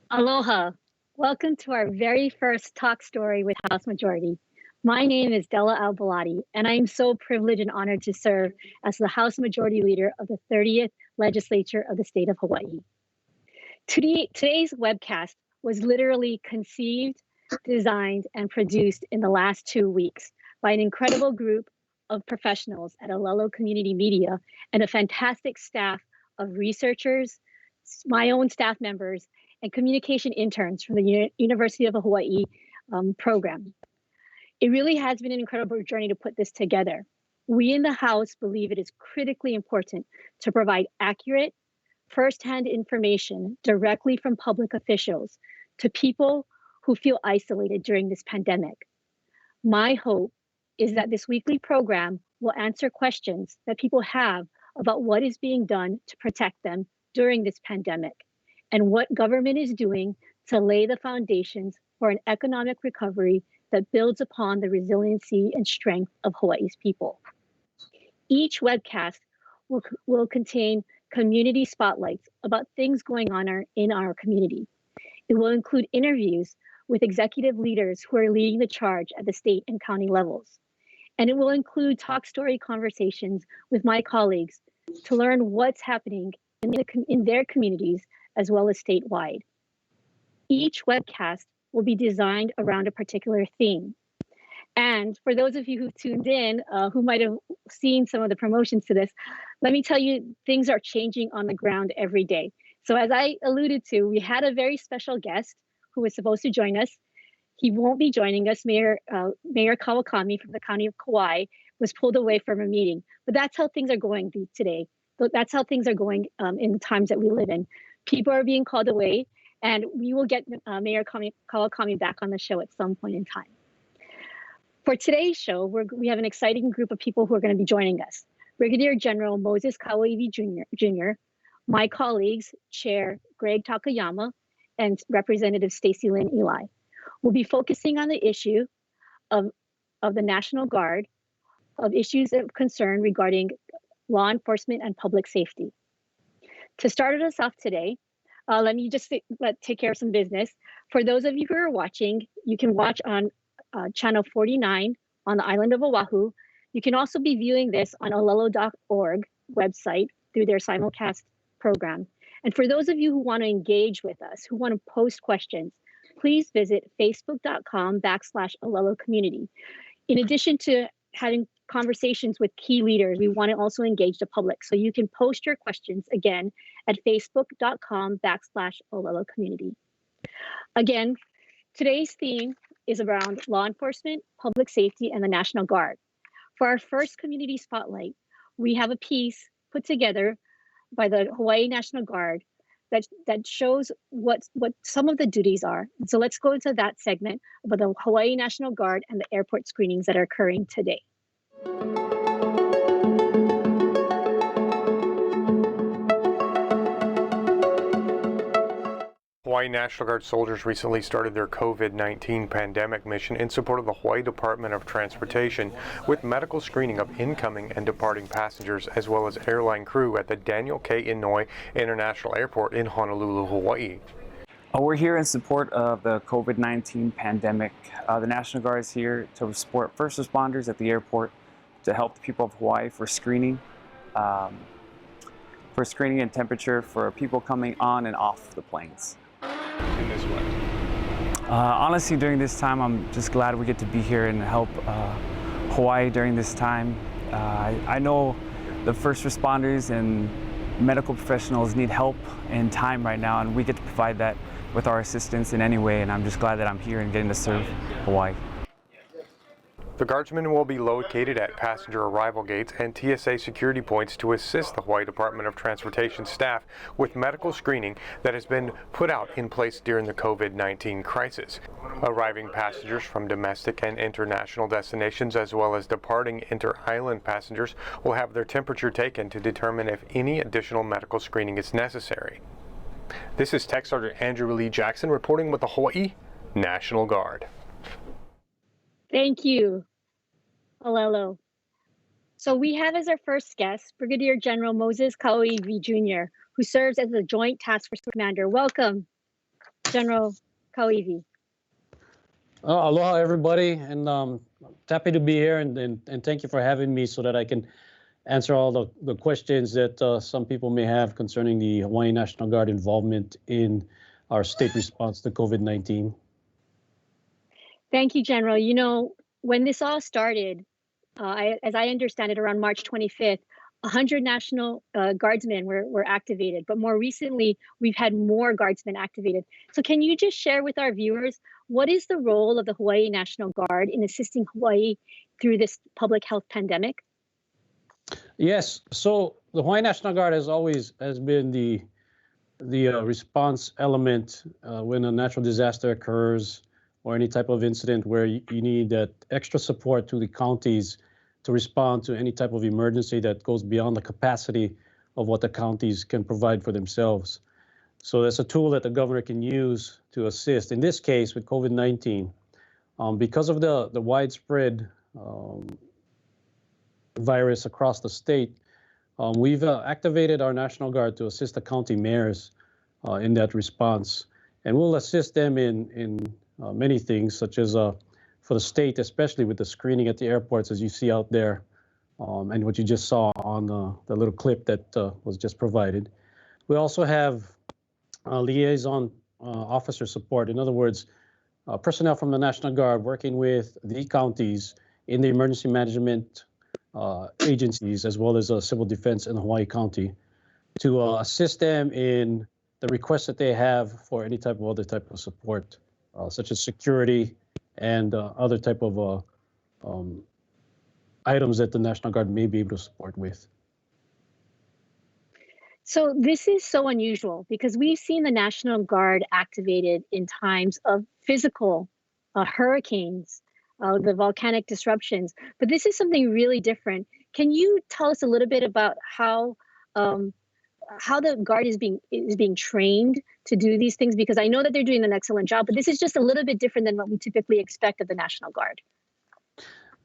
Aloha. Welcome to our very first talk story with House Majority. My name is Della Belatti, and I am so privileged and honored to serve as the House Majority Leader of the 30th Legislature of the state of Hawaii. Today's webcast was literally conceived, designed, and produced in the last 2 weeks by an incredible group of professionals at Olelo Community Media and a fantastic staff of researchers, my own staff members, and communication interns from the University of Hawaii program. It really has been an incredible journey to put this together. We in the House believe it is critically important to provide accurate, firsthand information directly from public officials to people who feel isolated during this pandemic. My hope is that this weekly program will answer questions that people have about what is being done to protect them during this pandemic and what government is doing to lay the foundations for an economic recovery that builds upon the resiliency and strength of Hawaii's people. Each webcast will contain community spotlights about things going on in our community. It will include interviews with executive leaders who are leading the charge at the state and county levels. And it will include talk story conversations with my colleagues to learn what's happening in their communities as well as statewide. Each webcast will be designed around a particular theme. And for those of you who tuned in, who might have seen some of the promotions to this, let me tell you, things are changing on the ground every day. So as I alluded to, we had a very special guest who was supposed to join us. He won't be joining us. Mayor Kawakami from the County of Kauai was pulled away from a meeting. But that's how things are going today. That's how things are going in the times that we live in. People are being called away, and we will get Mayor Kawakami back on the show at some point in time. For today's show, we have an exciting group of people who are going to be joining us. Brigadier General Moses Kaoiwi Jr., my colleagues, Chair Gregg Takayama, and Representative Stacelynn Eli. We'll be focusing on the issue of the National Guard, of issues of concern regarding law enforcement and public safety. To start us off today, let me just take care of some business. For those of you who are watching, you can watch on channel 49 on the island of Oahu. You can also be viewing this on olelo.org website through their simulcast program. And for those of you who want to engage with us, who want to post questions, please visit facebook.com/Olelo community. In addition to having conversations with key leaders, we want to also engage the public. So you can post your questions again at facebook.com/Olelo community. Again, today's theme is around law enforcement, public safety, and the National Guard. For our first community spotlight, we have a piece put together by the Hawaii National Guard that shows what some of the duties are. So let's go into that segment about the Hawaii National Guard and the airport screenings that are occurring today. Hawaii National Guard soldiers recently started their COVID-19 pandemic mission in support of the Hawaii Department of Transportation with medical screening of incoming and departing passengers as well as airline crew at the Daniel K. Inouye International Airport in Honolulu, Hawaii. We're here in support of the COVID-19 pandemic. The National Guard is here to support first responders at the airport to help the people of Hawaii for screening and temperature for people coming on and off the planes. In this way. Honestly, during this time, I'm just glad we get to be here and help Hawaii during this time. I know the first responders and medical professionals need help and time right now, and we get to provide that with our assistance in any way, and I'm just glad that I'm here and getting to serve Hawaii. The Guardsmen will be located at passenger arrival gates and TSA security points to assist the Hawaii Department of Transportation staff with medical screening that has been put out in place during the COVID-19 crisis. Arriving passengers from domestic and international destinations as well as departing inter-island passengers will have their temperature taken to determine if any additional medical screening is necessary. This is Tech Sergeant Andrew Lee Jackson reporting with the Hawaii National Guard. Thank you, Olelo. So we have as our first guest, Brigadier General Moses Kaoiwi Jr., who serves as the Joint Task Force Commander. Welcome. General Kaoiwi. Aloha, everybody, and happy to be here, and thank you for having me so that I can answer all the questions that some people may have concerning the Hawaii National Guard involvement in our state response to COVID-19. Thank you, General. You know, when this all started, as I understand it, around March 25th, 100 National Guardsmen were activated, but more recently, we've had more Guardsmen activated. So can you just share with our viewers, what is the role of the Hawaii National Guard in assisting Hawaii through this public health pandemic? Yes, so the Hawaii National Guard has been the response element when a natural disaster occurs or any type of incident where you need that extra support to the counties to respond to any type of emergency that goes beyond the capacity of what the counties can provide for themselves. So that's a tool that the governor can use to assist. In this case, with COVID-19, because of the widespread virus across the state, we've activated our National Guard to assist the county mayors in that response. And we'll assist them in many things, such as for the state, especially with the screening at the airports, as you see out there, and what you just saw on the little clip that was just provided. We also have liaison officer support. In other words, personnel from the National Guard working with the counties in the emergency management agencies, as well as civil defense in Hawaii County, to assist them in the requests that they have for any type of other type of support, such as security and other type of items that the National Guard may be able to support with. So this is so unusual because we've seen the National Guard activated in times of physical hurricanes, the volcanic disruptions, but this is something really different. Can you tell us a little bit about how the Guard is being trained to do these things? Because I know that they're doing an excellent job, but this is just a little bit different than what we typically expect of the National Guard.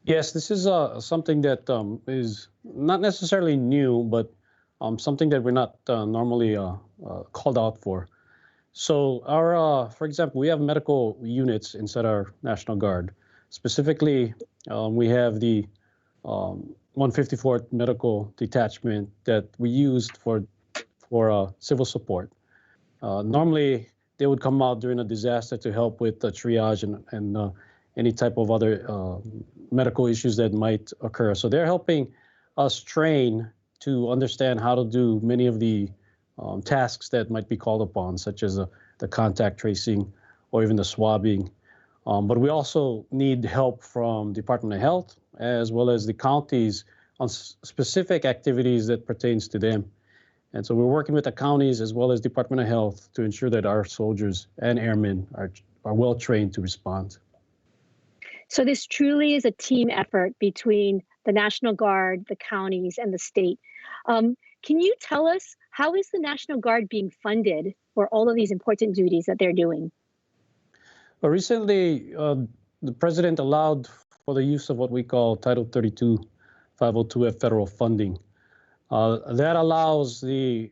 Yes, this is something that is not necessarily new, but something that we're not normally called out for. So for example, we have medical units inside our National Guard. Specifically, we have the 154th Medical Detachment that we used for civil support. Normally, they would come out during a disaster to help with the triage and any type of other medical issues that might occur. So they're helping us train to understand how to do many of the tasks that might be called upon, such as the contact tracing or even the swabbing. But we also need help from Department of Health as well as the counties on specific activities that pertains to them. And so we're working with the counties as well as Department of Health to ensure that our soldiers and airmen are well trained to respond. So this truly is a team effort between the National Guard, the counties, and the state. Can you tell us, how is the National Guard being funded for all of these important duties that they're doing? Well, recently, the president allowed for the use of what we call Title 32 502F federal funding. That allows the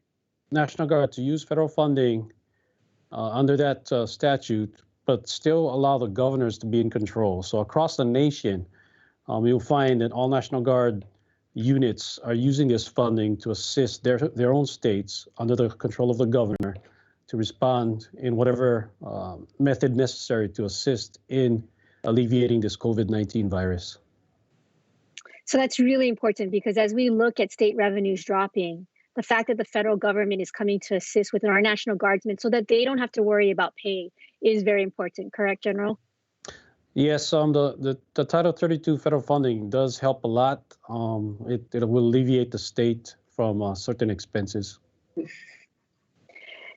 National Guard to use federal funding under that statute, but still allow the governors to be in control. So across the nation, you'll find that all National Guard units are using this funding to assist their own states under the control of the governor to respond in whatever method necessary to assist in alleviating this COVID-19 virus. So that's really important because as we look at state revenues dropping, the fact that the federal government is coming to assist with our National Guardsmen so that they don't have to worry about pay is very important. Correct, General? Yes, the Title 32 federal funding does help a lot. It will alleviate the state from certain expenses.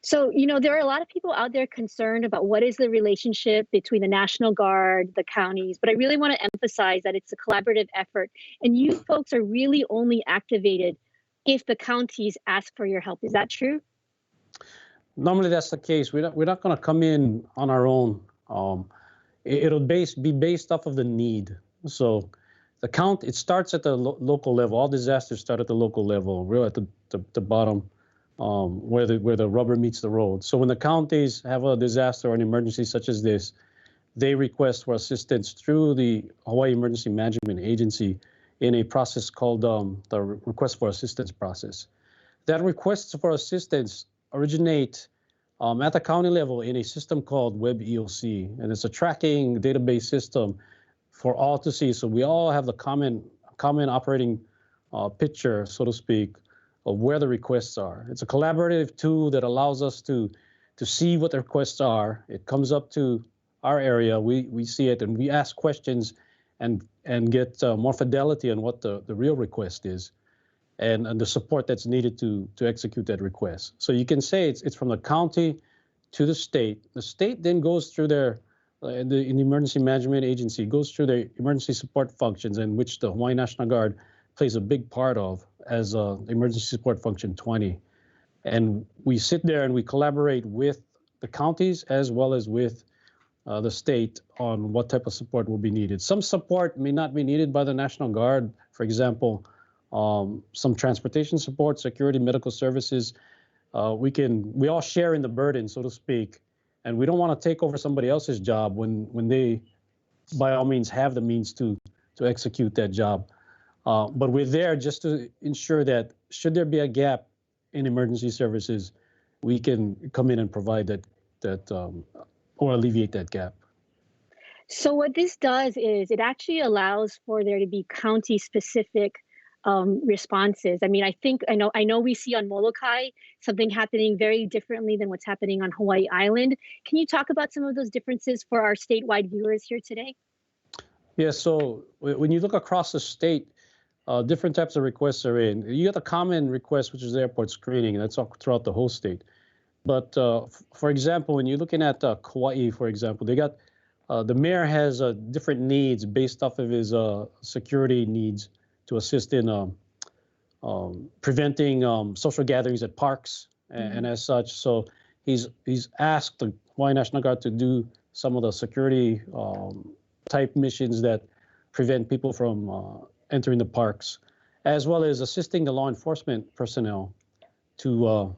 So, you know, there are a lot of people out there concerned about what is the relationship between the National Guard, the counties, but I really want to emphasize that it's a collaborative effort. And you folks are really only activated if the counties ask for your help. Is that true? Normally, that's the case. We're not going to come in on our own. It'll be based off of the need. So it starts at the local level. All disasters start at the local level. We're at the bottom where the rubber meets the road. So when the counties have a disaster or an emergency such as this, they request for assistance through the Hawaii Emergency Management Agency in a process called the request for assistance process. That requests for assistance originate at the county level in a system called Web EOC, and it's a tracking database system for all to see. So we all have the common operating picture, so to speak, of where the requests are. It's a collaborative tool that allows us to see what the requests are. It comes up to our area, we see it, and we ask questions and get more fidelity on what the real request is and the support that's needed to execute that request. So you can say it's from the county to the state. The state then goes through their, in the Emergency Management Agency, goes through their emergency support functions, in which the Hawaii National Guard plays a big part of as Emergency Support Function 20. And we sit there and we collaborate with the counties as well as with the state on what type of support will be needed. Some support may not be needed by the National Guard. For example, some transportation support, security, medical services. We all share in the burden, so to speak, and we don't want to take over somebody else's job when they, by all means, have the means to execute that job. But we're there just to ensure that should there be a gap in emergency services, we can come in and provide that or alleviate that gap. So what this does is it actually allows for there to be county-specific responses. I mean, I know we see on Molokai something happening very differently than what's happening on Hawaii Island. Can you talk about some of those differences for our statewide viewers here today? Yeah, so when you look across the state, different types of requests are in. You got the common request, which is the airport screening, and that's all throughout the whole state. But for example, when you're looking at Kaoiwi, for example, they got the mayor has different needs based off of his security needs to assist in preventing social gatherings at parks and as such. So he's asked the Hawaii National Guard to do some of the security type missions that prevent people from entering the parks, as well as assisting the law enforcement personnel to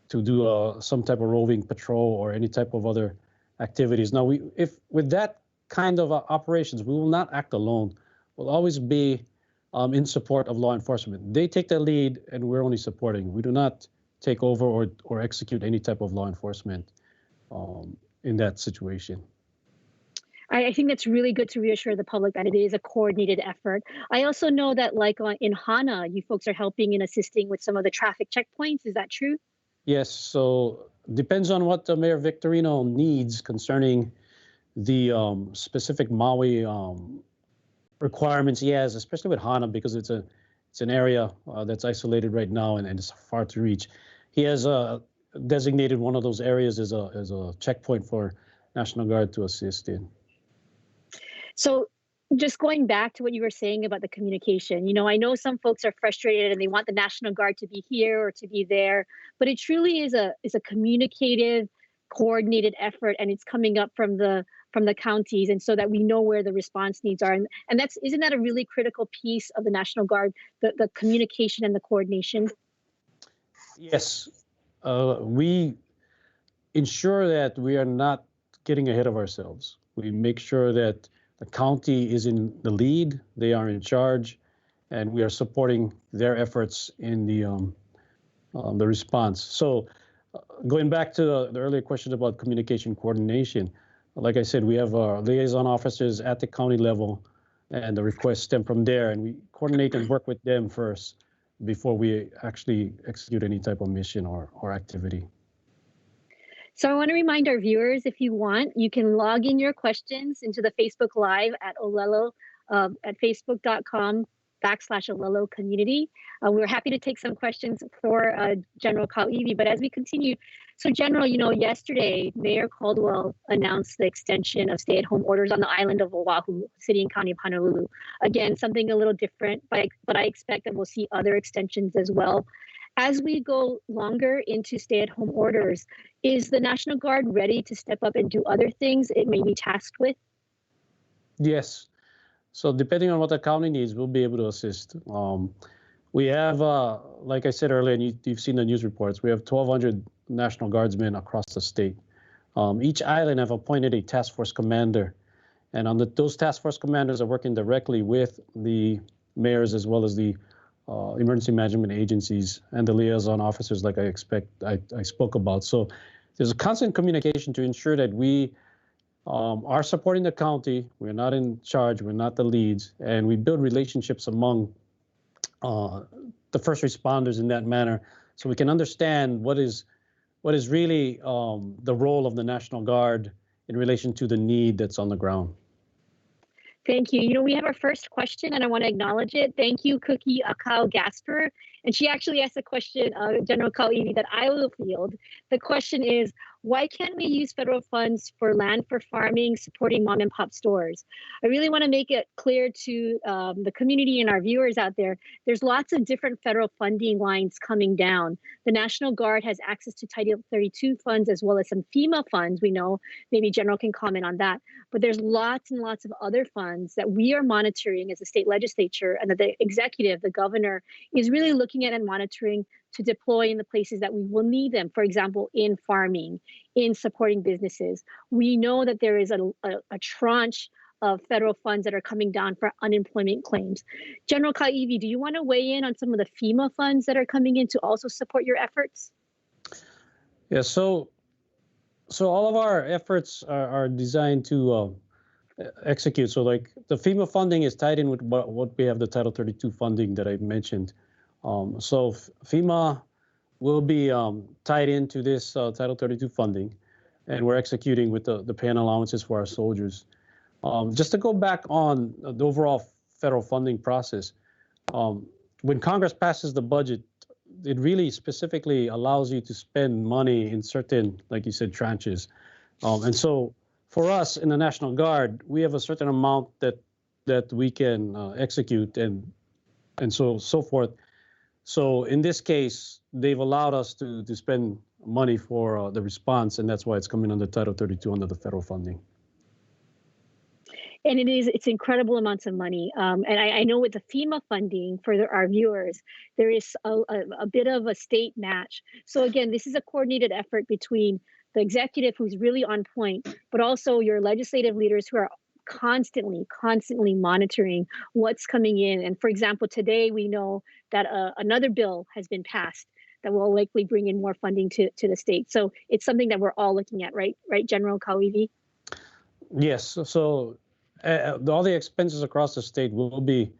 do some type of roving patrol or any type of other activities. Now, if with that kind of operations, we will not act alone. We'll always be in support of law enforcement. They take the lead, and we're only supporting. We do not take over or execute any type of law enforcement in that situation. I think that's really good to reassure the public that it is a coordinated effort. I also know that, like in Hana, you folks are helping and assisting with some of the traffic checkpoints. Is that true? Yes. So depends on what Mayor Victorino needs concerning the specific Maui requirements he has, especially with Hana, because it's an area that's isolated right now and it's far to reach. He has designated one of those areas as a checkpoint for National Guard to assist in. So just going back to what you were saying about the communication, I know some folks are frustrated and they want the National Guard to be here or to be there, but it truly is a communicative, coordinated effort, and it's coming up from the counties, and so that we know where the response needs are. And isn't that a really critical piece of the National Guard, the communication and the coordination? Yes. We ensure that we are not getting ahead of ourselves. We make sure that the county is in the lead, they are in charge, and we are supporting their efforts in the response. So going back to the earlier question about communication coordination, like I said, we have our liaison officers at the county level, and the requests stem from there, and we coordinate and work with them first before we actually execute any type of mission or activity. So I want to remind our viewers, if you want, you can log in your questions into the Facebook Live at Olelo, at facebook.com/Olelo community. We're happy to take some questions for General Kaoiwi, but as we continue, so General, yesterday, Mayor Caldwell announced the extension of stay-at-home orders on the island of Oahu, city and county of Honolulu. Again, something a little different, but I expect that we'll see other extensions as well. As we go longer into stay-at-home orders, is the National Guard ready to step up and do other things it may be tasked with? Yes. So depending on what the county needs, we'll be able to assist. We have, like I said earlier, and you've seen the news reports, we have 1,200 National Guardsmen across the state. Each island have appointed a task force commander, and those task force commanders are working directly with the mayors as well as the emergency management agencies and the liaison officers, like I spoke about. So there's a constant communication to ensure that we are supporting the county. We're not in charge. We're not the leads, and we build relationships among the first responders in that manner, so we can understand what is really the role of the National Guard in relation to the need that's on the ground. Thank you. You know, we have our first question, and I want to acknowledge it. Thank you, Cookie Akau Gasper. And she actually asked a question, General Kaoiwi, that I will field. The question is, why can't we use federal funds for land for farming, supporting mom and pop stores? I really want to make it clear to the community and our viewers out there, there's lots of different federal funding lines coming down. The National Guard has access to Title 32 funds as well as some FEMA funds. We know, maybe General can comment on that. But there's lots and lots of other funds that we are monitoring as a state legislature, and that the executive, the governor, is really looking at and monitoring to deploy in the places that we will need them. For example, in farming, in supporting businesses. We know that there is a tranche of federal funds that are coming down for unemployment claims. General Kaoiwi, do you want to weigh in on some of the FEMA funds that are coming in to also support your efforts? Yeah, so all of our efforts are designed to execute. So like the FEMA funding is tied in with what we have, the Title 32 funding that I mentioned. So FEMA will be tied into this Title 32 funding, and we're executing with the pay and allowances for our soldiers. Just to go back on the overall federal funding process, when Congress passes the budget, it really specifically allows you to spend money in certain, like you said, tranches. And so for us in the National Guard, we have a certain amount that we can execute and so forth. So in this case, they've allowed us to spend money for the response, and that's why it's coming under Title 32 under the federal funding. And it's incredible amounts of money. And I know with the FEMA funding for our viewers, there is a bit of a state match. So again, this is a coordinated effort between the executive, who's really on point, but also your legislative leaders who are constantly monitoring what's coming in. And for example, today we know that another bill has been passed that will likely bring in more funding to the state. So it's something that we're all looking at, right, General Kaoiwi? Yes. So all the expenses across the state will be,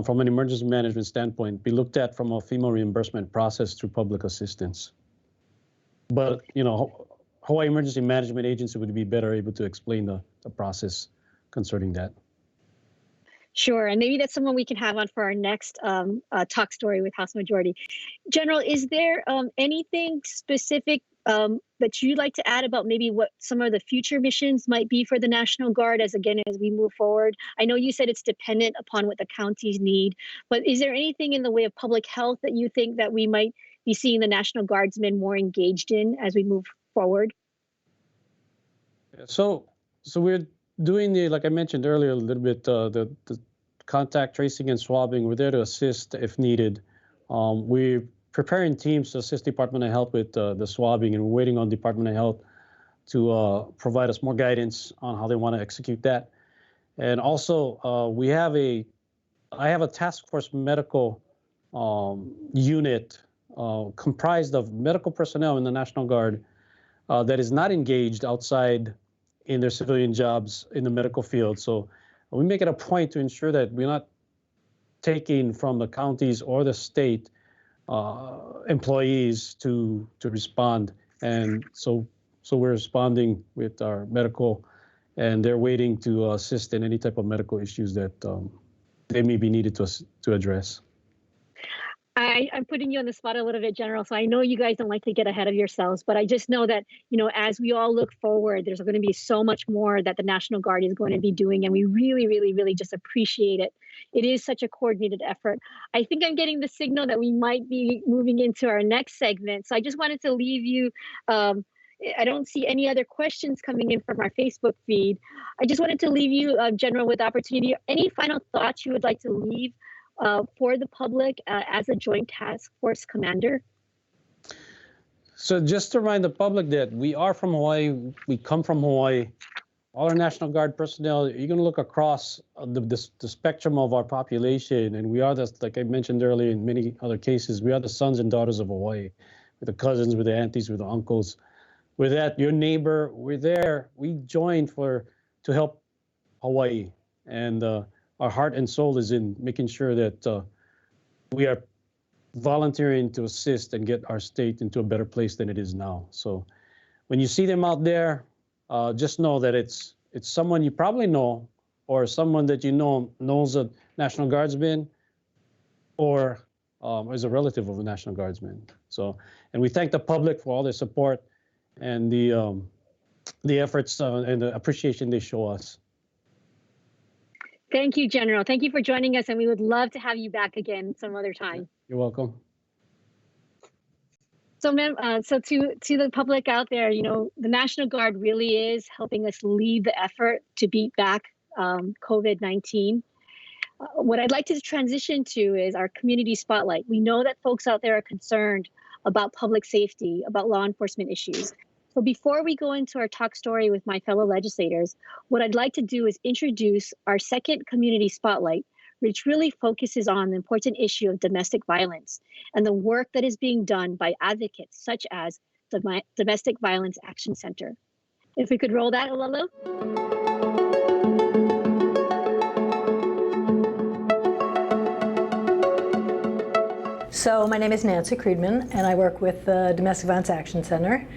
from an emergency management standpoint, be looked at from a FEMA reimbursement process through public assistance. But, you know, Hawaii Emergency Management Agency would be better able to explain the process concerning that. Sure, and maybe that's someone we can have on for our next talk story with House Majority. General, is there anything specific that you'd like to add about maybe what some of the future missions might be for the National Guard as we move forward? I know you said it's dependent upon what the counties need, but is there anything in the way of public health that you think that we might be seeing the National Guardsmen more engaged in as we move forward? So we're doing like I mentioned earlier a little bit, the contact tracing and swabbing. We're there to assist if needed. We're preparing teams to assist Department of Health with the swabbing, and we're waiting on Department of Health to provide us more guidance on how they want to execute that. And also, I have a task force medical unit comprised of medical personnel in the National Guard that is not engaged outside in their civilian jobs in the medical field. So we make it a point to ensure that we're not taking from the counties or the state employees to respond. And so we're responding with our medical, and they're waiting to assist in any type of medical issues that they may be needed to address. I'm putting you on the spot a little bit, General, so I know you guys don't like to get ahead of yourselves, but I just know that, you know, as we all look forward, there's going to be so much more that the National Guard is going to be doing, and we really, really, really just appreciate it. It is such a coordinated effort. I think I'm getting the signal that we might be moving into our next segment, so I just wanted to leave you, I don't see any other questions coming in from our Facebook feed. I just wanted to leave you, General, with the opportunity. Any final thoughts you would like to leave for the public as a Joint Task Force commander? So just to remind the public that we are from Hawaii, we come from Hawaii. All our National Guard personnel, you're going to look across the spectrum of our population, and we are, like I mentioned earlier in many other cases, we are the sons and daughters of Hawaii. We're the cousins, we're the aunties, we're the uncles. We're that, your neighbor, we're there. We joined to help Hawaii, and our heart and soul is in making sure that we are volunteering to assist and get our state into a better place than it is now. So when you see them out there, just know that it's someone you probably know, or someone that you know knows a National Guardsman, or is a relative of a National Guardsman. So, and we thank the public for all their support and the efforts and the appreciation they show us. Thank you, General. Thank you for joining us, and we would love to have you back again some other time. You're welcome. So, so to the public out there, you know, the National Guard really is helping us lead the effort to beat back COVID-19. What I'd like to transition to is our community spotlight. We know that folks out there are concerned about public safety, about law enforcement issues. So before we go into our talk story with my fellow legislators, what I'd like to do is introduce our second community spotlight, which really focuses on the important issue of domestic violence and the work that is being done by advocates such as the Domestic Violence Action Center. If we could roll that, Olelo. So my name is Nancy Creedman, and I work with the Domestic Violence Action Center.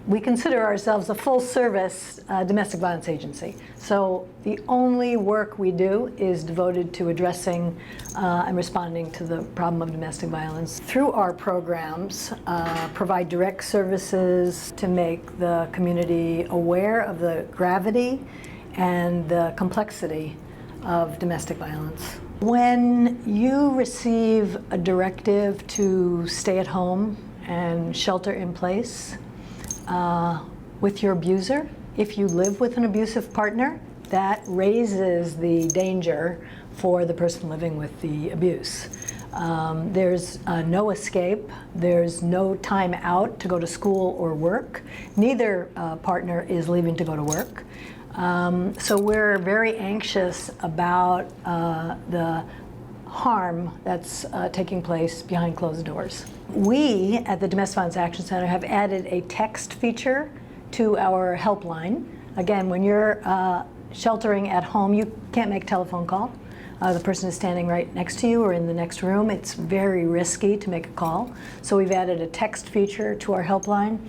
We consider ourselves a full-service domestic violence agency. So the only work we do is devoted to addressing and responding to the problem of domestic violence. Through our programs, provide direct services to make the community aware of the gravity and the complexity of domestic violence. When you receive a directive to stay at home and shelter in place with your abuser, if you live with an abusive partner, that raises the danger for the person living with the abuse. There's no escape. There's no time out to go to school or work. Neither partner is leaving to go to work. So we're very anxious about the harm that's taking place behind closed doors. We at the Domestic Violence Action Center have added a text feature to our helpline. Again, when you're sheltering at home, you can't make a telephone call. The person is standing right next to you or in the next room. It's very risky to make a call. So we've added a text feature to our helpline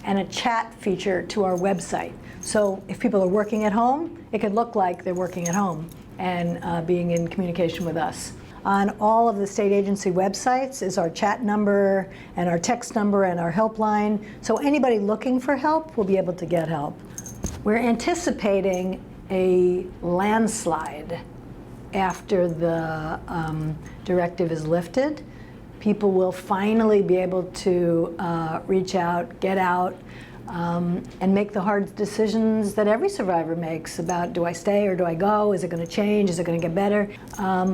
and a chat feature to our website. So if people are working at home, it could look like they're working at home and being in communication with us. On all of the state agency websites is our chat number and our text number and our helpline. So anybody looking for help will be able to get help. We're anticipating a landslide after the directive is lifted. People will finally be able to reach out, get out, and make the hard decisions that every survivor makes about, do I stay or do I go? Is it going to change? Is it going to get better?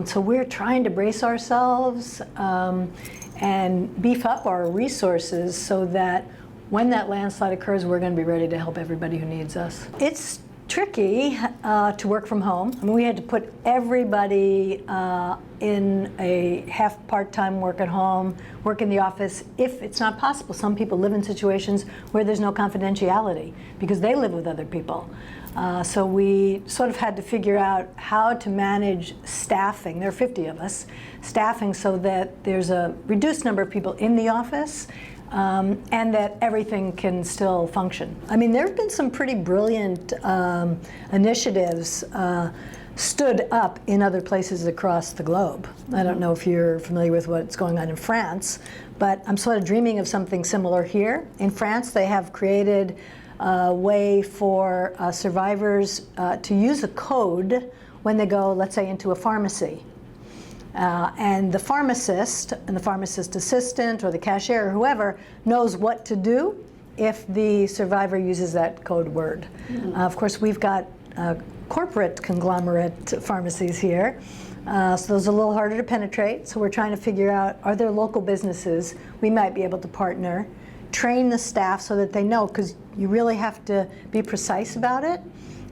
So we're trying to brace ourselves and beef up our resources so that when that landslide occurs, we're going to be ready to help everybody who needs us. It's tricky to work from home. I mean, we had to put everybody in a half part-time work at home, work in the office, if it's not possible. Some people live in situations where there's no confidentiality because they live with other people. So we sort of had to figure out how to manage staffing. There are 50 of us, staffing so that there's a reduced number of people in the office and that everything can still function. I mean, there have been some pretty brilliant initiatives stood up in other places across the globe. I don't know if you're familiar with what's going on in France, but I'm sort of dreaming of something similar here. In France, they have created a way for survivors to use a code when they go, let's say, into a pharmacy. And the pharmacist and the pharmacist assistant or the cashier or whoever knows what to do if the survivor uses that code word. Of course, we've got corporate conglomerate pharmacies here. So those are a little harder to penetrate. So we're trying to figure out, are there local businesses we might be able to partner, train the staff so that they know, because you really have to be precise about it.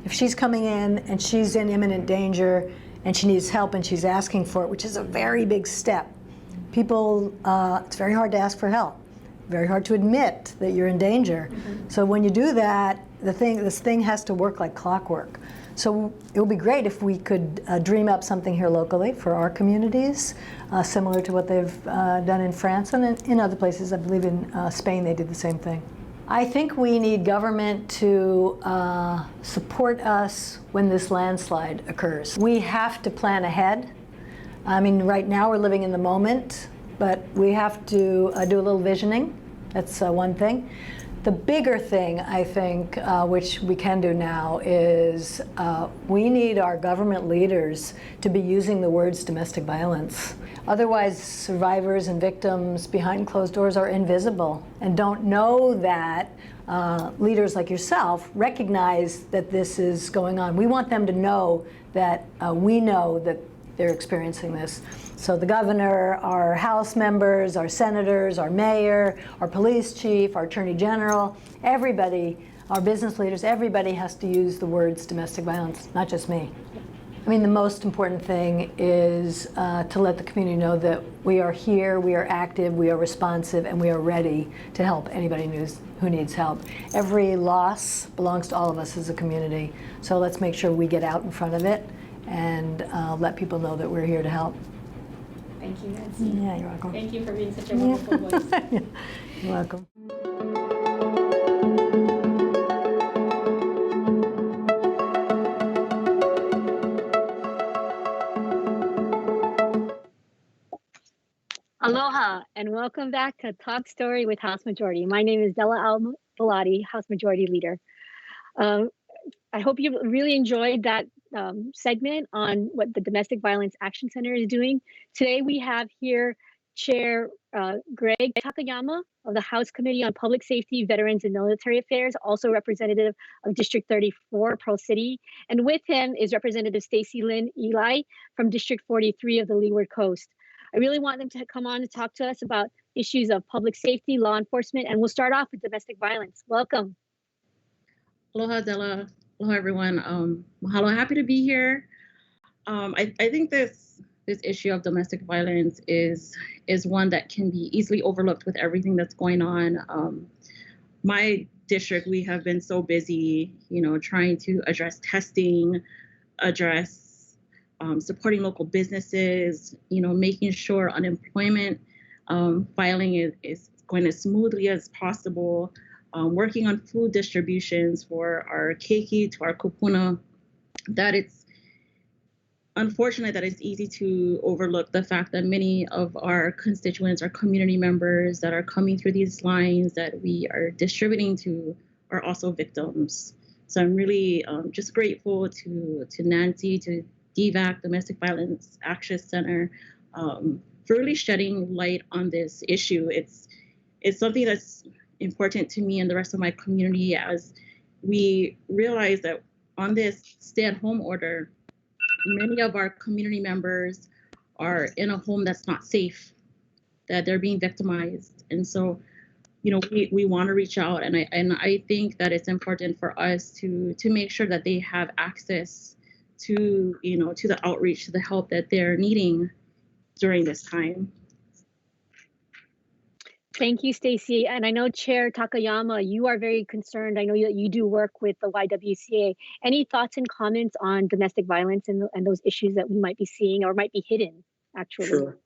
If she's coming in and she's in imminent danger and she needs help and she's asking for it, which is a very big step, people, it's very hard to ask for help, very hard to admit that you're in danger. So when you do that, this thing has to work like clockwork. So it would be great if we could dream up something here locally for our communities, similar to what they've done in France and in other places. I believe in Spain they did the same thing. I think we need government to support us when this landslide occurs. We have to plan ahead. I mean, right now we're living in the moment, but we have to do a little visioning. That's one thing. The bigger thing, I think, which we can do now, is we need our government leaders to be using the words domestic violence. Otherwise, survivors and victims behind closed doors are invisible and don't know that leaders like yourself recognize that this is going on. We want them to know that we know that they're experiencing this. So the governor, our House members, our senators, our mayor, our police chief, our attorney general, everybody, our business leaders, everybody has to use the words domestic violence, not just me. I mean, the most important thing is to let the community know that we are here, we are active, we are responsive, and we are ready to help anybody who needs help. Every loss belongs to all of us as a community. So let's make sure we get out in front of it and let people know that we're here to help. Thank you, Nancy. Yeah, you're welcome. Thank you for being such a wonderful voice. You're welcome. Aloha, and welcome back to Talk Story with House Majority. My name is Della Belatti, House Majority Leader. I hope you really enjoyed that segment on what the Domestic Violence Action Center is doing. Today we have here Chair Gregg Takayama of the House Committee on Public Safety, Veterans, and Military Affairs, also representative of District 34, Pearl City. And with him is Representative Stacelynn Eli from District 43 of the Leeward Coast. I really want them to come on and talk to us about issues of public safety, law enforcement, and we'll start off with domestic violence. Welcome. Aloha, Della. Aloha, everyone. Mahalo, happy to be here. I think this issue of domestic violence is one that can be easily overlooked with everything that's going on. My district, we have been so busy, trying to address testing, address supporting local businesses, making sure unemployment filing is going as smoothly as possible. Working on food distributions for our keiki to our kupuna, that it's unfortunate that it's easy to overlook the fact that many of our constituents, our community members that are coming through these lines that we are distributing to are also victims. So I'm really just grateful to Nancy, to DVAC, Domestic Violence Action Center, for really shedding light on this issue. It's something that's important to me and the rest of my community, as we realize that on this stay-at-home order, many of our community members are in a home that's not safe, that they're being victimized. And so, we want to reach out, and I think that it's important for us to make sure that they have access to, to the outreach, to the help that they're needing during this time. Thank you, Stacy. And I know Chair Takayama, you are very concerned. I know that you do work with the YWCA. Any thoughts and comments on domestic violence and those issues that we might be seeing or might be hidden, actually? Sure.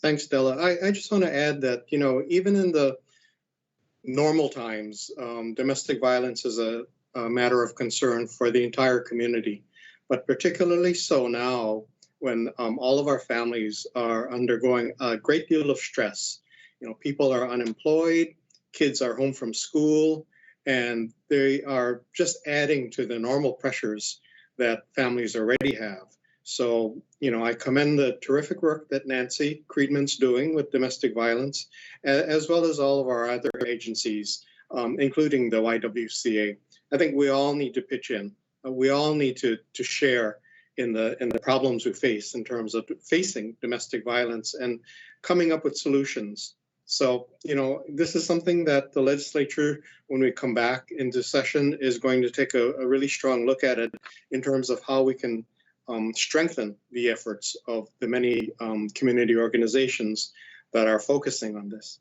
Thanks, Della. I just want to add that, even in the normal times, domestic violence is a matter of concern for the entire community, but particularly so now when all of our families are undergoing a great deal of stress. People are unemployed, kids are home from school, and they are just adding to the normal pressures that families already have. So, I commend the terrific work that Nancy Creedman's doing with domestic violence, as well as all of our other agencies, including the YWCA. I think we all need to pitch in we all need to share in the problems we face in terms of facing domestic violence and coming up with solutions. So, this is something that the legislature, when we come back into session, is going to take a really strong look at it in terms of how we can strengthen the efforts of the many community organizations that are focusing on this.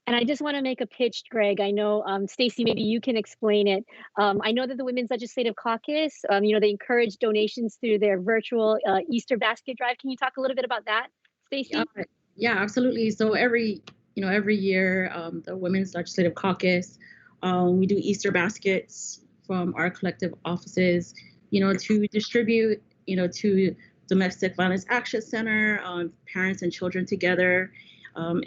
And I just want to make a pitch, Gregg. I know, Stacy, maybe you can explain it. I know that the Women's Legislative Caucus, they encourage donations through their virtual Easter basket drive. Can you talk a little bit about that, Stacy? Yeah, absolutely. So every year, the Women's Legislative Caucus, we do Easter baskets from our collective offices, to distribute, to Domestic Violence Action Center, Parents and Children Together,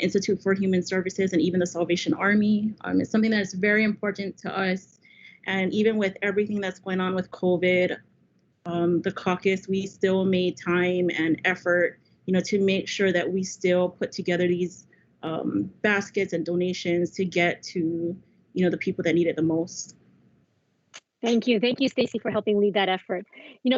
Institute for Human Services, and even the Salvation Army. It's something that is very important to us. And even with everything that's going on with COVID, the caucus, we still made time and effort, to make sure that we still put together these baskets and donations to get to, the people that need it the most. Thank you, Stacy, for helping lead that effort.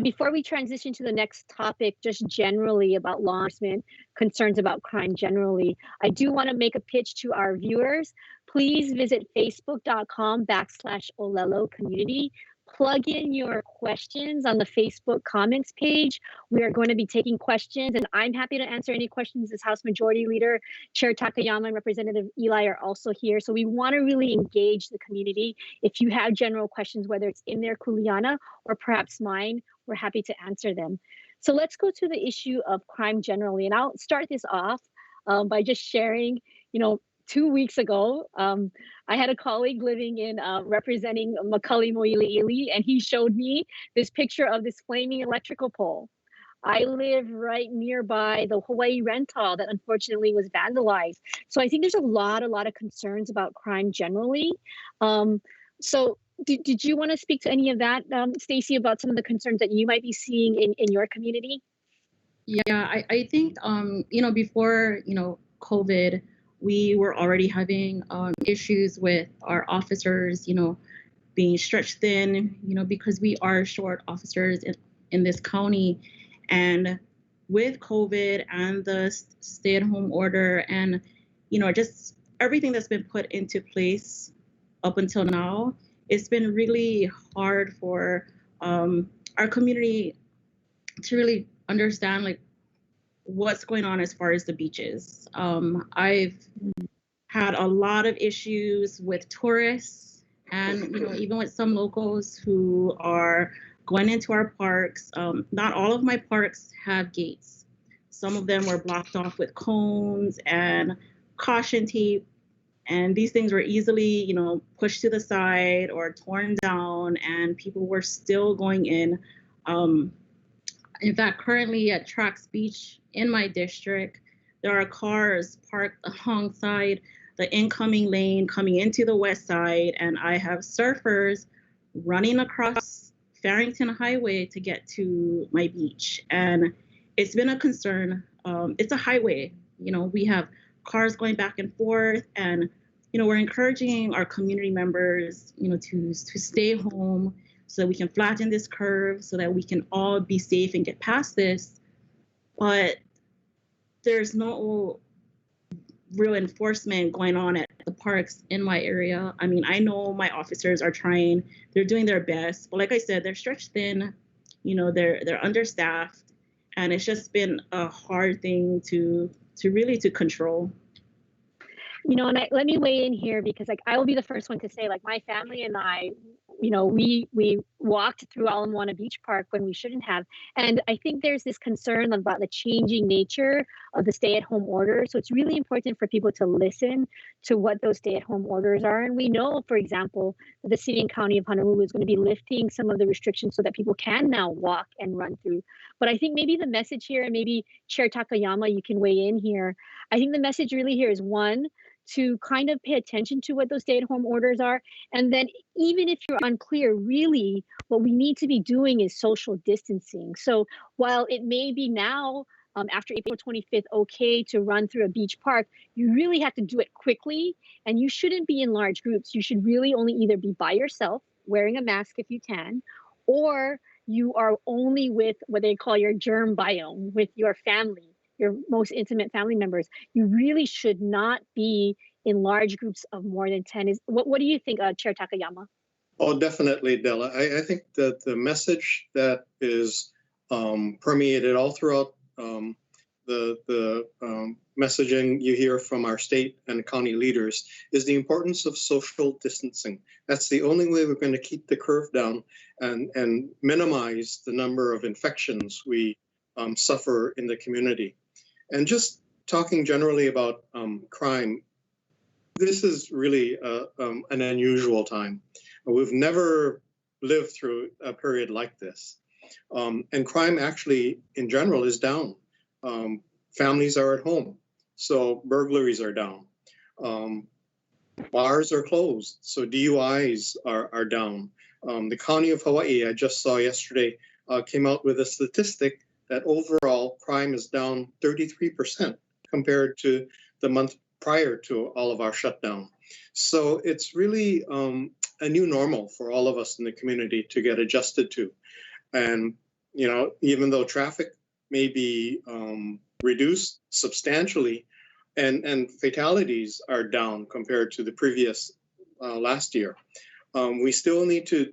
Before we transition to the next topic, just generally about law enforcement, concerns about crime generally, I do want to make a pitch to our viewers. Please visit facebook.com/Olelo community. Plug in your questions on the Facebook comments page. We are going to be taking questions, and I'm happy to answer any questions as House Majority Leader. Chair Takayama and Representative Eli are also here. So we want to really engage the community. If you have general questions, whether it's in their kuleana or perhaps mine, we're happy to answer them. So let's go to the issue of crime generally. And I'll start this off by just sharing, 2 weeks ago, I had a colleague living in representing Makali Moiliili, and he showed me this picture of this flaming electrical pole. I live right nearby the Hawaii rent hall that unfortunately was vandalized. So I think there's a lot of concerns about crime generally. So did you want to speak to any of that, Stacy, about some of the concerns that you might be seeing in your community? Yeah, I think, before, COVID, we were already having issues with our officers, being stretched thin, because we are short officers in this county. And with COVID and the stay-at-home order and, just everything that's been put into place up until now, it's been really hard for our community to really understand, what's going on as far as the beaches. I've had a lot of issues with tourists and, even with some locals who are going into our parks. Not all of my parks have gates. Some of them were blocked off with cones and caution tape. And these things were easily, pushed to the side or torn down, and people were still going in. In fact, currently at Trax Beach in my district, there are cars parked alongside the incoming lane coming into the west side, and I have surfers running across Farrington Highway to get to my beach. And it's been a concern. It's a highway. We have cars going back and forth, and we're encouraging our community members, to stay home, so that we can flatten this curve, so that we can all be safe and get past this. But there's no real enforcement going on at the parks in my area. I mean, I know my officers are trying, they're doing their best, but like I said, they're stretched thin, they're understaffed, and it's just been a hard thing to really control. And let me weigh in here because I will be the first one to say, my family and I, we walked through Ala Moana Beach Park when we shouldn't have. And I think there's this concern about the changing nature of the stay-at-home order. So it's really important for people to listen to what those stay-at-home orders are. And we know, for example, that the city and county of Honolulu is going to be lifting some of the restrictions so that people can now walk and run through. But I think maybe the message here, and maybe Chair Takayama, you can weigh in here. I think the message really here is, one, to kind of pay attention to what those stay-at-home orders are. And then even if you're unclear, really what we need to be doing is social distancing. So while it may be now, after April 25th, okay to run through a beach park, you really have to do it quickly, and you shouldn't be in large groups. You should really only either be by yourself, wearing a mask if you can, or you are only with what they call your germ biome, with your family, your most intimate family members. You really should not be in large groups of more than 10. What do you think, Chair Takayama? Oh, definitely, Della. I think that the message that is permeated all throughout the messaging you hear from our state and county leaders is the importance of social distancing. That's the only way we're going to keep the curve down and minimize the number of infections we suffer in the community. And just talking generally about crime, this is really an unusual time. We've never lived through a period like this. And crime actually, in general, is down. Families are at home, so burglaries are down. Bars are closed, so DUIs are down. The county of Hawaii, I just saw yesterday, came out with a statistic that overall crime is down 33% compared to the month prior to all of our shutdown. So it's really a new normal for all of us in the community to get adjusted to. And, you know, even though traffic may be reduced substantially and fatalities are down compared to the previous last year, we still need to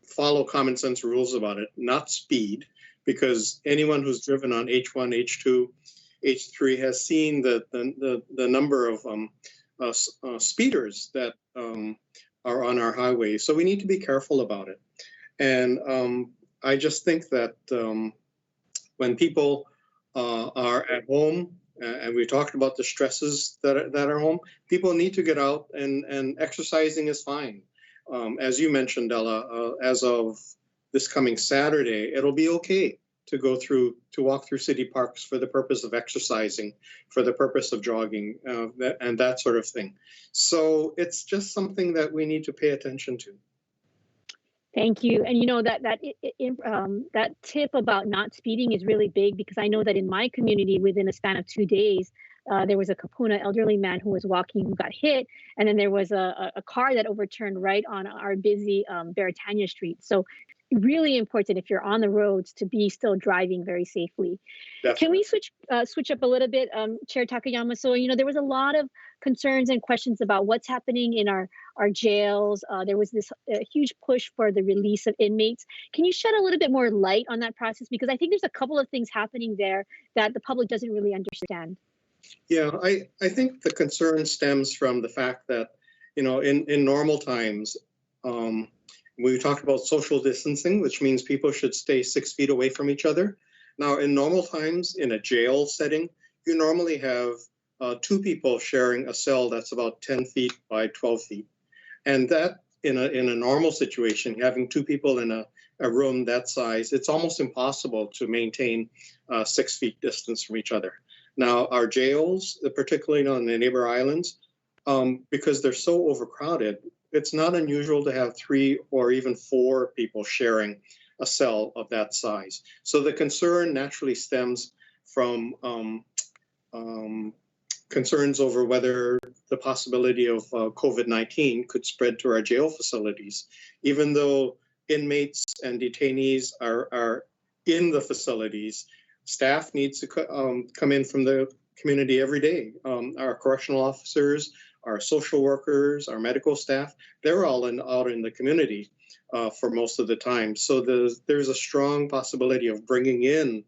follow common sense rules about it, not speed, because anyone who's driven on H1, H2, H3 has seen the number of speeders that are on our highways. So we need to be careful about it. And I just think that when people are at home, and we talked about the stresses that are home, people need to get out, and exercising is fine. As you mentioned, Della, as of this coming Saturday, it'll be okay to walk through city parks for the purpose of exercising, for the purpose of jogging, and that sort of thing. So it's just something that we need to pay attention to. Thank you. And you know that tip about not speeding is really big, because I know that in my community, within a span of 2 days, there was a Kapuna elderly man who was walking who got hit, and then there was a car that overturned right on our busy Beretania Street. So really important, if you're on the roads, to be still driving very safely. Definitely. Can we switch up a little bit, Chair Takayama? So, you know, there was a lot of concerns and questions about what's happening in our jails. There was this huge push for the release of inmates. Can you shed a little bit more light on that process? Because I think there's a couple of things happening there that the public doesn't really understand. Yeah, I think the concern stems from the fact that, you know, in normal times, we talked about social distancing, which means people should stay 6 feet away from each other. Now, in normal times, in a jail setting, you normally have 2 people sharing a cell that's about 10 feet by 12 feet. And that, in a normal situation, having 2 people in a room that size, it's almost impossible to maintain 6 feet distance from each other. Now, our jails, particularly on the neighbor islands, because they're so overcrowded, it's not unusual to have 3 or even 4 people sharing a cell of that size. So the concern naturally stems from concerns over whether the possibility of COVID-19 could spread to our jail facilities. Even though inmates and detainees are in the facilities, staff needs to come in from the community every day. Our correctional officers, our social workers, our medical staff, they're all out in the community for most of the time. So there's a strong possibility of bringing in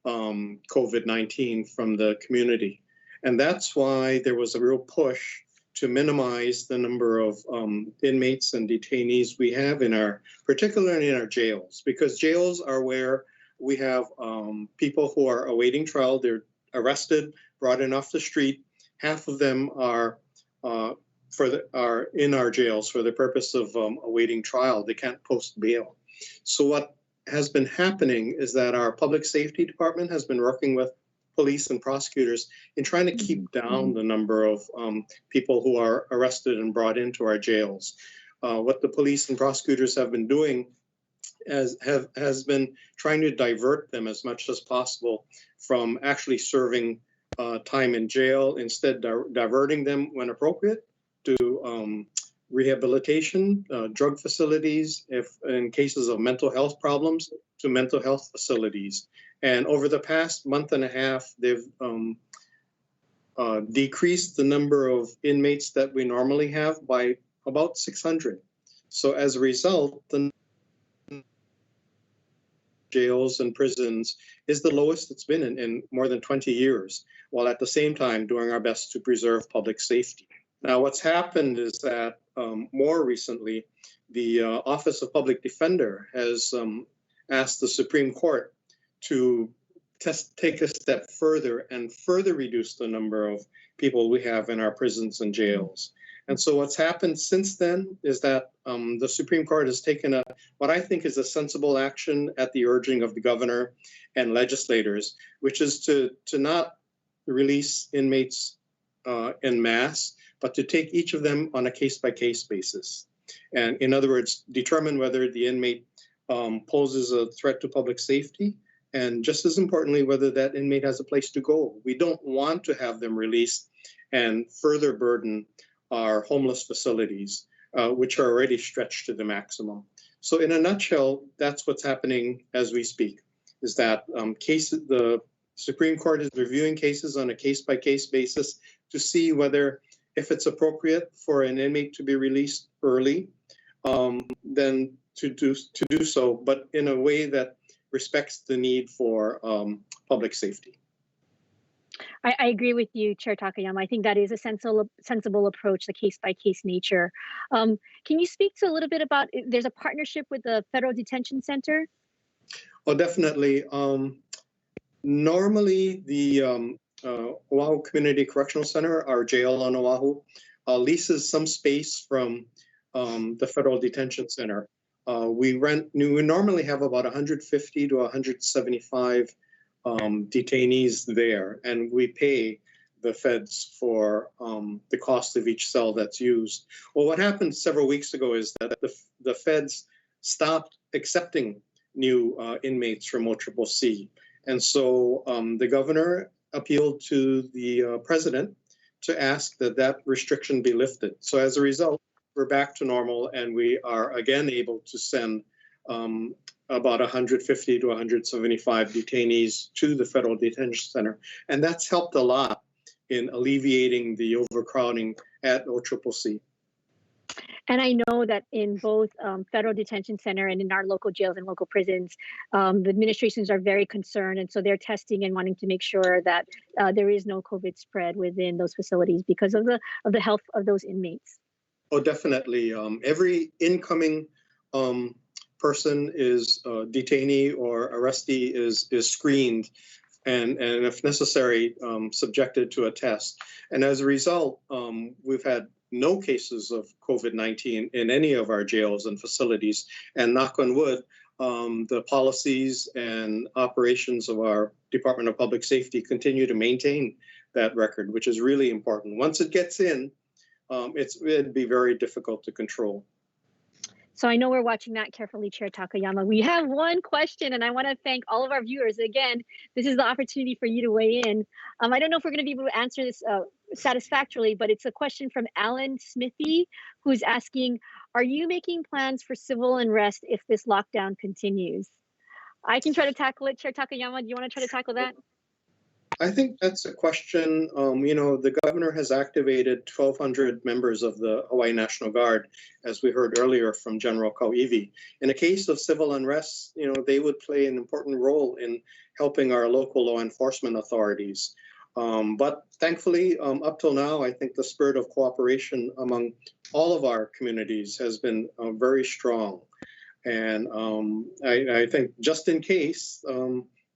COVID-19 from the community. And that's why there was a real push to minimize the number of inmates and detainees we have particularly in our jails, because jails are where we have people who are awaiting trial. They're arrested, brought in off the street. Half of them are in our jails for the purpose of awaiting trial. They can't post bail. So what has been happening is that our public safety department has been working with police and prosecutors in trying to keep down the number of people who are arrested and brought into our jails. What the police and prosecutors have been doing has been trying to divert them as much as possible from actually serving time in jail, instead diverting them when appropriate to rehabilitation, drug facilities, if in cases of mental health problems, to mental health facilities. And over the past month and a half, they've decreased the number of inmates that we normally have by about 600. So as a result, the jails and prisons is the lowest it's been in more than 20 years, while at the same time doing our best to preserve public safety. Now, what's happened is that more recently, the Office of Public Defender has asked the Supreme Court to take a step further and further reduce the number of people we have in our prisons and jails. And so what's happened since then is that the Supreme Court has taken what I think is a sensible action at the urging of the governor and legislators, which is to not release inmates en masse, but to take each of them on a case-by-case basis. And in other words, determine whether the inmate poses a threat to public safety, and just as importantly, whether that inmate has a place to go. We don't want to have them released and further burden our homeless facilities, which are already stretched to the maximum. So in a nutshell, that's what's happening as we speak, is that the Supreme Court is reviewing cases on a case-by-case basis to see whether, if it's appropriate for an inmate to be released early, then to do so, but in a way that respects the need for public safety. I agree with you, Chair Takayama. I think that is a sensible approach, the case-by-case nature. Can you speak to a little bit about, there's a partnership with the Federal Detention Center? Oh, definitely. Normally, the Oahu Community Correctional Center, our jail on Oahu, leases some space from the Federal Detention Center. We normally have about 150 to 175 detainees there, and we pay the feds for the cost of each cell that's used. Well, what happened several weeks ago is that the feds stopped accepting new inmates from OCCC. And so the governor appealed to the president to ask that restriction be lifted. So as a result, we're back to normal, and we are again able to send about 150 to 175 detainees to the Federal Detention Center. And that's helped a lot in alleviating the overcrowding at OCCC. And I know that in both Federal Detention Center and in our local jails and local prisons, the administrations are very concerned. And so they're testing and wanting to make sure that there is no COVID spread within those facilities because of the health of those inmates. Oh, definitely. Every incoming person is detainee or arrestee is screened and if necessary, subjected to a test. And as a result, we've had no cases of COVID-19 in any of our jails and facilities. And knock on wood, the policies and operations of our Department of Public Safety continue to maintain that record, which is really important. Once it gets in, it'd be very difficult to control. So I know we're watching that carefully, Chair Takayama. We have one question, and I want to thank all of our viewers. Again, this is the opportunity for you to weigh in. I don't know if we're going to be able to answer this satisfactorily, but it's a question from Alan Smithy, who's asking, are you making plans for civil unrest if this lockdown continues? I can try to tackle it. Chair Takayama, do you want to try to tackle that? I think that's a question. The governor has activated 1,200 members of the Hawaii National Guard, as we heard earlier from General Kaoiwi. In a case of civil unrest, they would play an important role in helping our local law enforcement authorities. But thankfully, up till now, I think the spirit of cooperation among all of our communities has been very strong. And I think just in case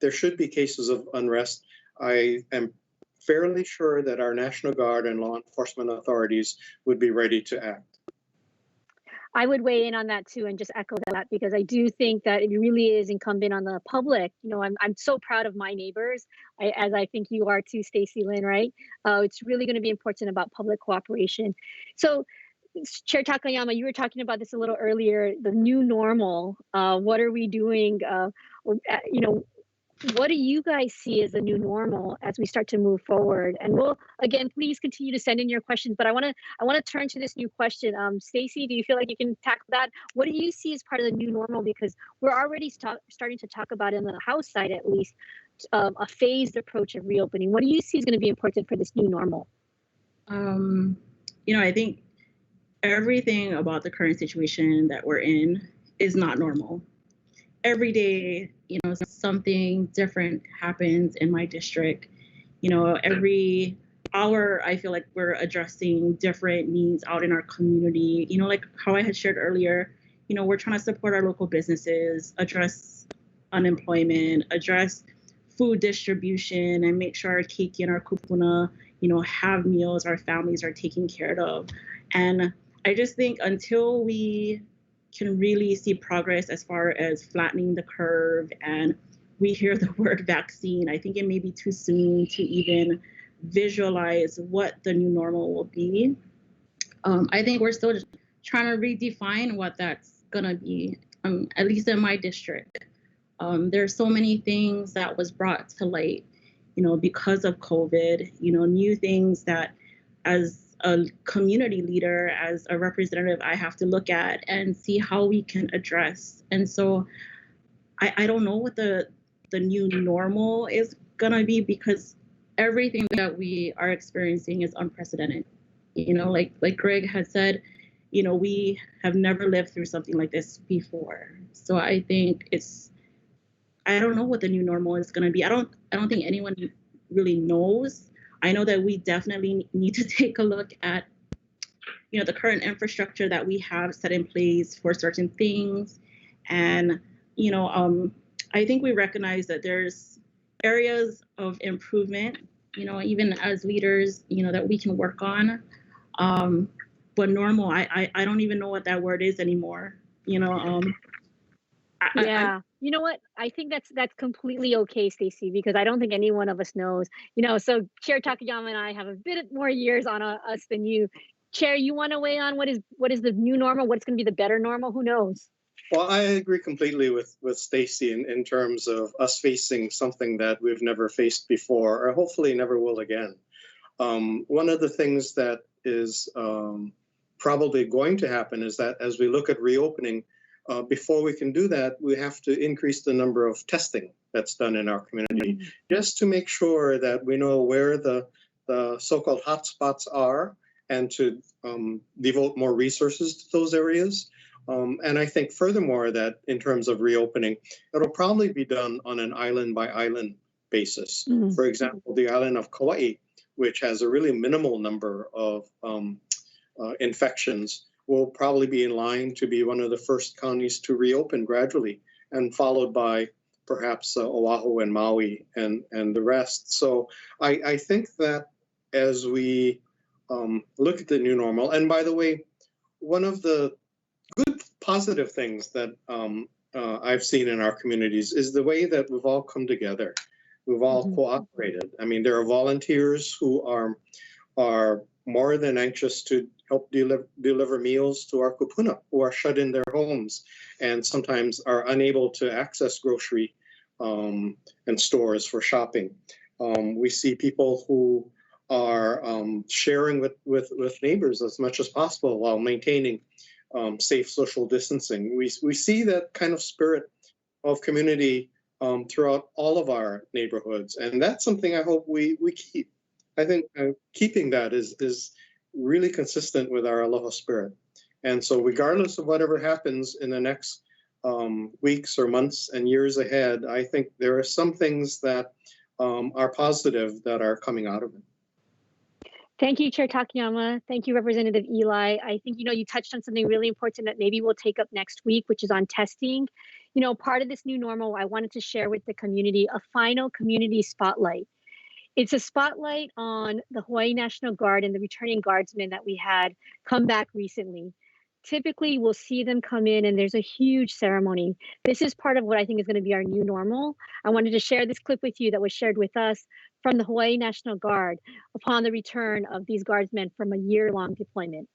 there should be cases of unrest, I am fairly sure that our National Guard and law enforcement authorities would be ready to act. I would weigh in on that too and just echo that, because I do think that it really is incumbent on the public. I'm so proud of my neighbors, as I think you are too, Stacelynn, right? It's really going to be important about public cooperation. So, Chair Takayama, you were talking about this a little earlier, the new normal. What are we doing? what do you guys see as the new normal as we start to move forward? And we'll again, please continue to send in your questions. But I want to turn to this new question. Stacy, do you feel like you can tackle that? What do you see as part of the new normal? Because we're already starting to talk about, in the House side at least, a phased approach of reopening. What do you see is going to be important for this new normal? I think everything about the current situation that we're in is not normal. Every day, something different happens in my district. Every hour, I feel like we're addressing different needs out in our community. Like how I had shared earlier, we're trying to support our local businesses, address unemployment, address food distribution, and make sure our keiki and our kupuna, have meals, our families are taken care of. And I just think until we can really see progress as far as flattening the curve and we hear the word vaccine, I think it may be too soon to even visualize what the new normal will be. I think we're still just trying to redefine what that's gonna be, at least in my district. There's so many things that was brought to light, because of COVID, new things that as a community leader, as a representative, I have to look at and see how we can address. And so I don't know what the new normal is gonna be, because everything that we are experiencing is unprecedented. Like Gregg had said, we have never lived through something like this before. So I think I don't know what the new normal is gonna be. I don't think anyone really knows. I know that we definitely need to take a look at, the current infrastructure that we have set in place for certain things. And, I think we recognize that there's areas of improvement, even as leaders, that we can work on. But normal, I don't even know what that word is anymore. Yeah. You know what? I think that's completely okay, Stacy, because I don't think any one of us knows. So Chair Takayama and I have a bit more years on us than you. Chair, you want to weigh on what is the new normal? What's going to be the better normal? Who knows? Well, I agree completely with Stacy in terms of us facing something that we've never faced before, or hopefully never will again. One of the things that is probably going to happen is that as we look at reopening, before we can do that, we have to increase the number of testing that's done in our community, just to make sure that we know where the so-called hotspots are, and to devote more resources to those areas. And I think furthermore that in terms of reopening, it'll probably be done on an island by island basis. For example, the island of Kaoiwi, which has a really minimal number of infections, will probably be in line to be one of the first counties to reopen gradually, and followed by perhaps Oahu and Maui and the rest. So I think that as we look at the new normal, and by the way, one of the good positive things that I've seen in our communities is the way that we've all come together. We've all cooperated. I mean, there are volunteers who are more than anxious to help deliver meals to our kupuna who are shut in their homes and sometimes are unable to access grocery and stores for shopping. We see people who are sharing with neighbors as much as possible while maintaining safe social distancing. We see that kind of spirit of community throughout all of our neighborhoods, and that's something I hope we keep. I think keeping that is really consistent with our aloha spirit. And so regardless of whatever happens in the next weeks or months and years ahead, I think there are some things that are positive that are coming out of it. Thank you, Chair Takayama. Thank you, Representative Eli. I think, you touched on something really important that maybe we'll take up next week, which is on testing. Part of this new normal, I wanted to share with the community a final community spotlight. It's a spotlight on the Hawaii National Guard and the returning guardsmen that we had come back recently. Typically, we'll see them come in and there's a huge ceremony. This is part of what I think is going to be our new normal. I wanted to share this clip with you that was shared with us from the Hawaii National Guard upon the return of these guardsmen from a year-long deployment.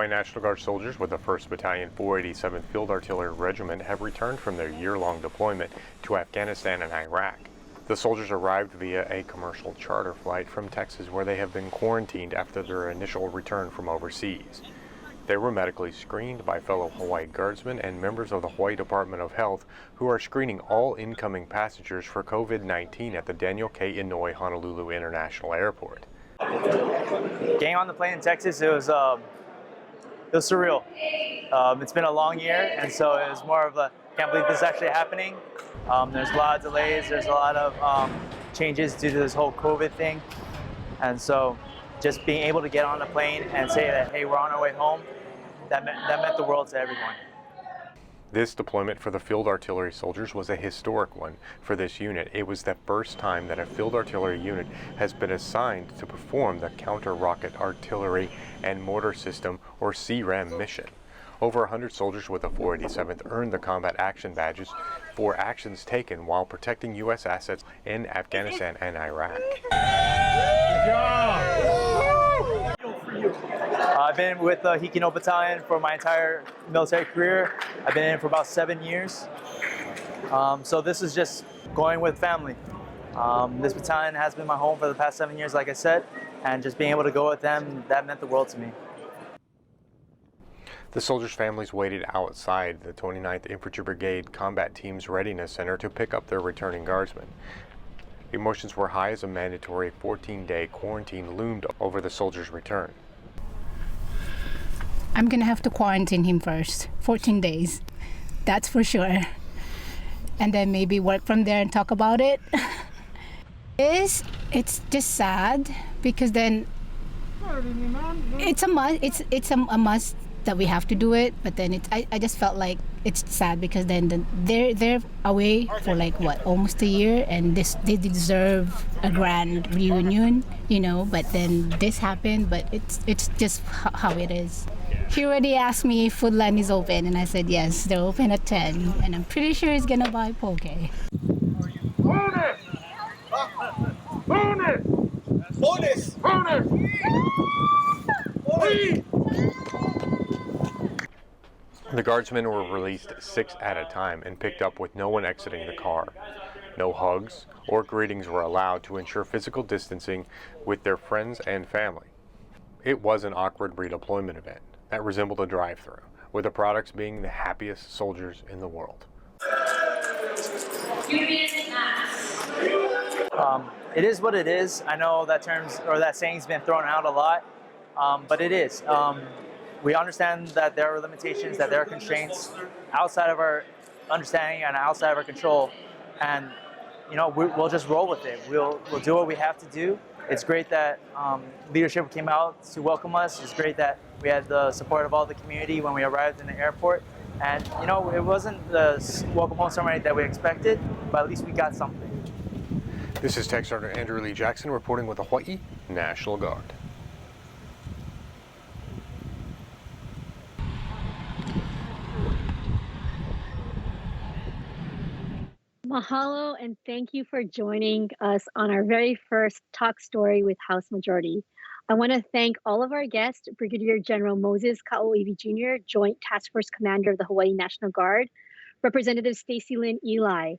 Hawaii National Guard soldiers with the 1st Battalion 487th Field Artillery Regiment have returned from their year-long deployment to Afghanistan and Iraq. The soldiers arrived via a commercial charter flight from Texas, where they have been quarantined after their initial return from overseas. They were medically screened by fellow Hawaii Guardsmen and members of the Hawaii Department of Health, who are screening all incoming passengers for COVID-19 at the Daniel K. Inouye Honolulu International Airport. Getting on the plane in Texas, it was surreal. It's been a long year, and so it was more of a, can't believe this is actually happening. There's a lot of delays, there's a lot of changes due to this whole COVID thing. And so just being able to get on the plane and say that, hey, we're on our way home, that meant the world to everyone. This deployment for the field artillery soldiers was a historic one for this unit. It was the first time that a field artillery unit has been assigned to perform the Counter-Rocket Artillery and Mortar System, or CRAM, mission. Over 100 soldiers with the 487th earned the combat action badges for actions taken while protecting U.S. assets in Afghanistan and Iraq. I've been with the Hikino Battalion for my entire military career. I've been in it for about 7 years. So this is just going with family. This battalion has been my home for the past 7 years, like I said, and just being able to go with them, that meant the world to me. The soldiers' families waited outside the 29th Infantry Brigade Combat Team's Readiness Center to pick up their returning guardsmen. Emotions were high as a mandatory 14-day quarantine loomed over the soldiers' return. I'm gonna have to quarantine him first, 14 days, that's for sure. And then maybe work from there and talk about it. It's just sad because then it's a must. It's a must that we have to do it. But then I just felt like it's sad because then they're away for like what, almost a year, and they deserve a grand reunion, you know. But then this happened. But it's just how it is. He already asked me if Foodland is open, and I said yes, they're open at 10, and I'm pretty sure he's gonna buy poke. Bonus! Bonus! Bonus! Bonus! The guardsmen were released 6 at a time and picked up with no one exiting the car. No hugs or greetings were allowed to ensure physical distancing with their friends and family. It was an awkward redeployment event that resembled a drive-thru, with the products being the happiest soldiers in the world. It is what it is. I know that that saying's been thrown out a lot, but it is. We understand that there are limitations, that there are constraints outside of our understanding and outside of our control, and you know, we'll just roll with it. We'll do what we have to do. It's great that leadership came out to welcome us. It's great that we had the support of all the community when we arrived in the airport. And you know, it wasn't the welcome home ceremony that we expected, but at least we got something. This is Tech Sergeant Andrew Lee Jackson reporting with the Hawaii National Guard. Mahalo, and thank you for joining us on our very first Talk Story with House Majority. I want to thank all of our guests, Brigadier General Moses Kaoiwi Jr., Joint Task Force Commander of the Hawaii National Guard, Representative Stacelynn Eli,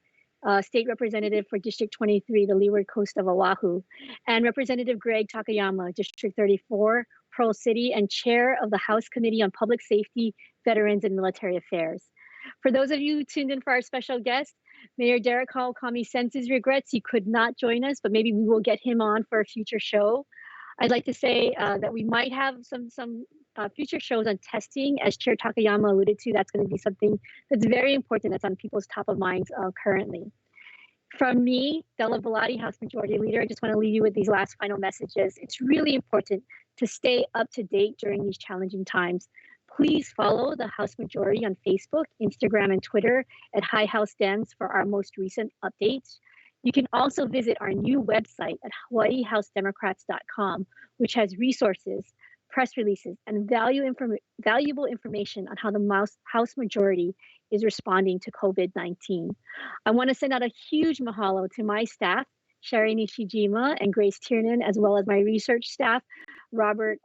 State Representative for District 23, the Leeward Coast of Oahu, and Representative Gregg Takayama, District 34, Pearl City, and Chair of the House Committee on Public Safety, Veterans, and Military Affairs. For those of you who tuned in for our special guest, Mayor Derek Kawakami sends his regrets. He could not join us, but maybe we will get him on for a future show. I'd like to say that we might have some future shows on testing. As Chair Takayama alluded to, that's going to be something that's very important, that's on people's top of minds currently. From me, Della Belatti, House Majority Leader, I just want to leave you with these last final messages. It's really important to stay up to date during these challenging times. Please follow the House Majority on Facebook, Instagram, and Twitter at High House Dems for our most recent updates. You can also visit our new website at hawaiihousedemocrats.com, which has resources, press releases, and valuable information on how the House Majority is responding to COVID-19. I want to send out a huge mahalo to my staff, Sherry Nishijima and Grace Tiernan, as well as my research staff, Robert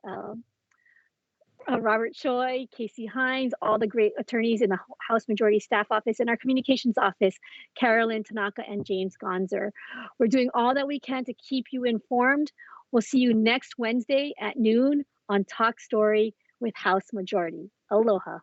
Robert Choi, Casey Hines, all the great attorneys in the House Majority Staff Office and our Communications Office, Carolyn Tanaka and James Gonzer. We're doing all that we can to keep you informed. We'll see you next Wednesday at noon on Talk Story with House Majority. Aloha.